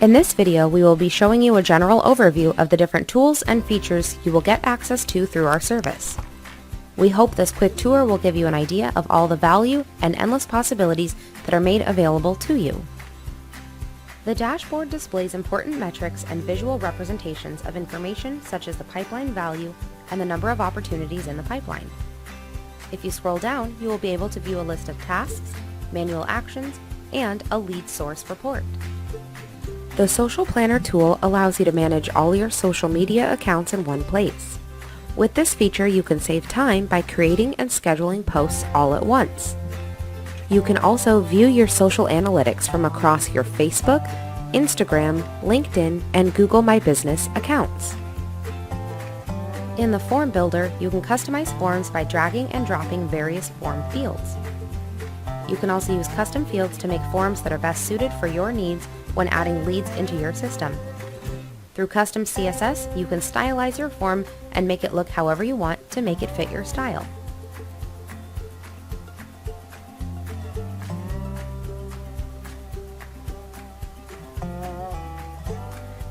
In this video, we will be showing you a general overview of the different tools and features you will get access to through our service. We hope this quick tour will give you an idea of all the value and endless possibilities that are made available to you. The dashboard displays important metrics and visual representations of information such as the pipeline value and the number of opportunities in the pipeline. If you scroll down, you will be able to view a list of tasks, manual actions, and a lead source report. The Social Planner tool allows you to manage all your social media accounts in one place. With this feature, you can save time by creating and scheduling posts all at once. You can also view your social analytics from across your Facebook, Instagram, LinkedIn, and Google My Business accounts. In the Form Builder, you can customize forms by dragging and dropping various form fields. You can also use custom fields to make forms that are best suited for your needs when adding leads into your system. Through custom CSS, you can stylize your form and make it look however you want to make it fit your style.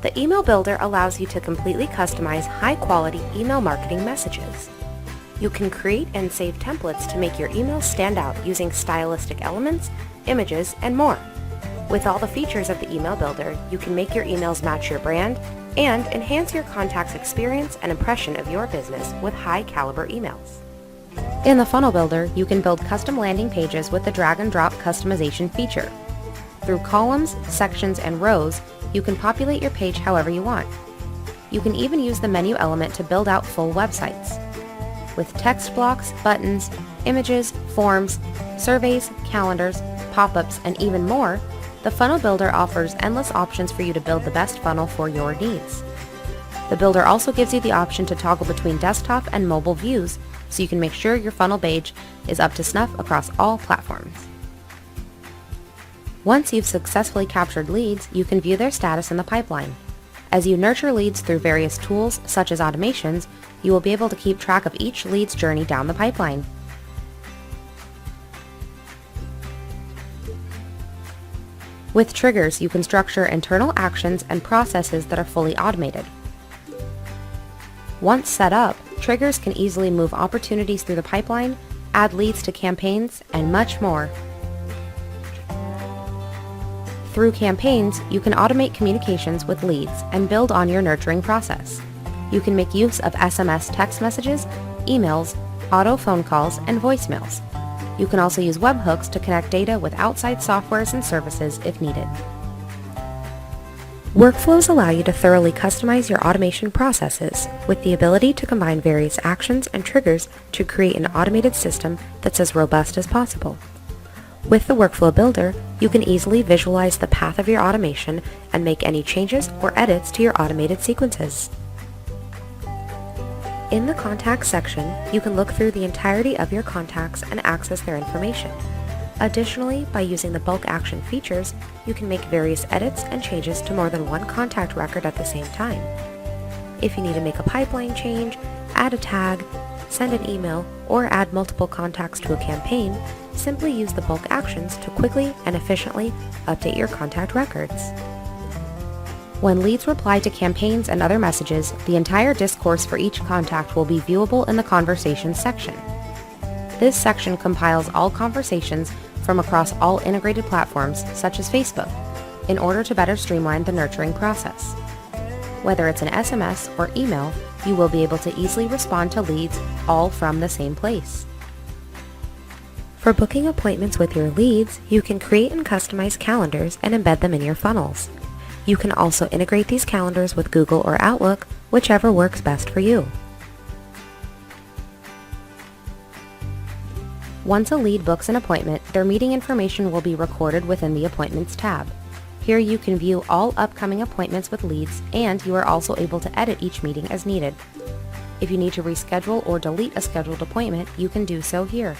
The Email Builder allows you to completely customize high-quality email marketing messages. You can create and save templates to make your emails stand out using stylistic elements, images, and more. With all the features of the Email Builder, you can make your emails match your brand and enhance your contact's experience and impression of your business with high-caliber emails. In the Funnel Builder, you can build custom landing pages with the drag-and-drop customization feature. Through columns, sections, and rows, you can populate your page however you want. You can even use the menu element to build out full websites. With text blocks, buttons, images, forms, surveys, calendars, pop-ups, and even more, the Funnel Builder offers endless options for you to build the best funnel for your needs. The Builder also gives you the option to toggle between desktop and mobile views so you can make sure your funnel page is up to snuff across all platforms. Once you've successfully captured leads, you can view their status in the pipeline. As you nurture leads through various tools such as automations, you will be able to keep track of each lead's journey down the pipeline. With triggers, you can structure internal actions and processes that are fully automated. Once set up, triggers can easily move opportunities through the pipeline, add leads to campaigns, and much more. Through campaigns, you can automate communications with leads and build on your nurturing process. You can make use of SMS text messages, emails, auto phone calls, and voicemails. You can also use webhooks to connect data with outside softwares and services if needed. Workflows allow you to thoroughly customize your automation processes with the ability to combine various actions and triggers to create an automated system that's as robust as possible. With the Workflow Builder, you can easily visualize the path of your automation and make any changes or edits to your automated sequences. In the Contacts section, you can look through the entirety of your contacts and access their information. Additionally, by using the bulk action features, you can make various edits and changes to more than one contact record at the same time. If you need to make a pipeline change, add a tag, send an email, or add multiple contacts to a campaign, simply use the bulk actions to quickly and efficiently update your contact records. When leads reply to campaigns and other messages, the entire discourse for each contact will be viewable in the Conversations section. This section compiles all conversations from across all integrated platforms, such as Facebook, in order to better streamline the nurturing process. Whether it's an SMS or email, you will be able to easily respond to leads all from the same place. For booking appointments with your leads, you can create and customize calendars and embed them in your funnels. You can also integrate these calendars with Google or Outlook, whichever works best for you. Once a lead books an appointment, their meeting information will be recorded within the Appointments tab. Here you can view all upcoming appointments with leads, and you are also able to edit each meeting as needed. If you need to reschedule or delete a scheduled appointment, you can do so here.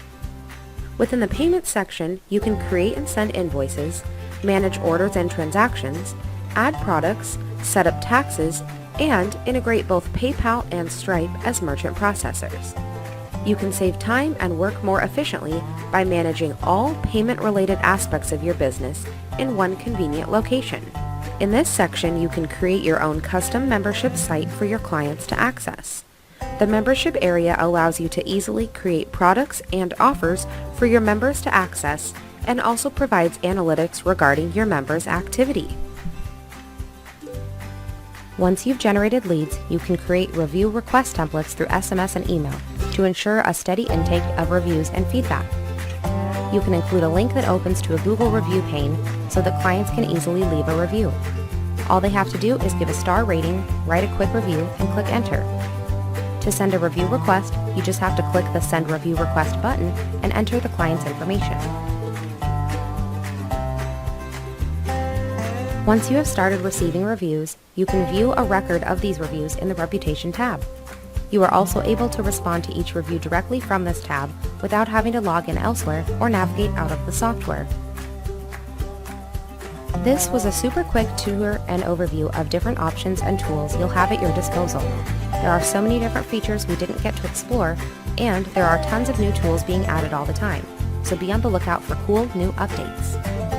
Within the Payments section, you can create and send invoices, manage orders and transactions, add products, set up taxes, and integrate both PayPal and Stripe as merchant processors. You can save time and work more efficiently by managing all payment-related aspects of your business in one convenient location. In this section, you can create your own custom membership site for your clients to access. The membership area allows you to easily create products and offers for your members to access and also provides analytics regarding your members' activity. Once you've generated leads, you can create review request templates through SMS and email to ensure a steady intake of reviews and feedback. You can include a link that opens to a Google review pane so that clients can easily leave a review. All they have to do is give a star rating, write a quick review, and click enter. To send a review request, you just have to click the Send Review Request button and enter the client's information. Once you have started receiving reviews, you can view a record of these reviews in the Reputation tab. You are also able to respond to each review directly from this tab without having to log in elsewhere or navigate out of the software. This was a super quick tour and overview of different options and tools you'll have at your disposal. There are so many different features we didn't get to explore, and there are tons of new tools being added all the time, so be on the lookout for cool new updates.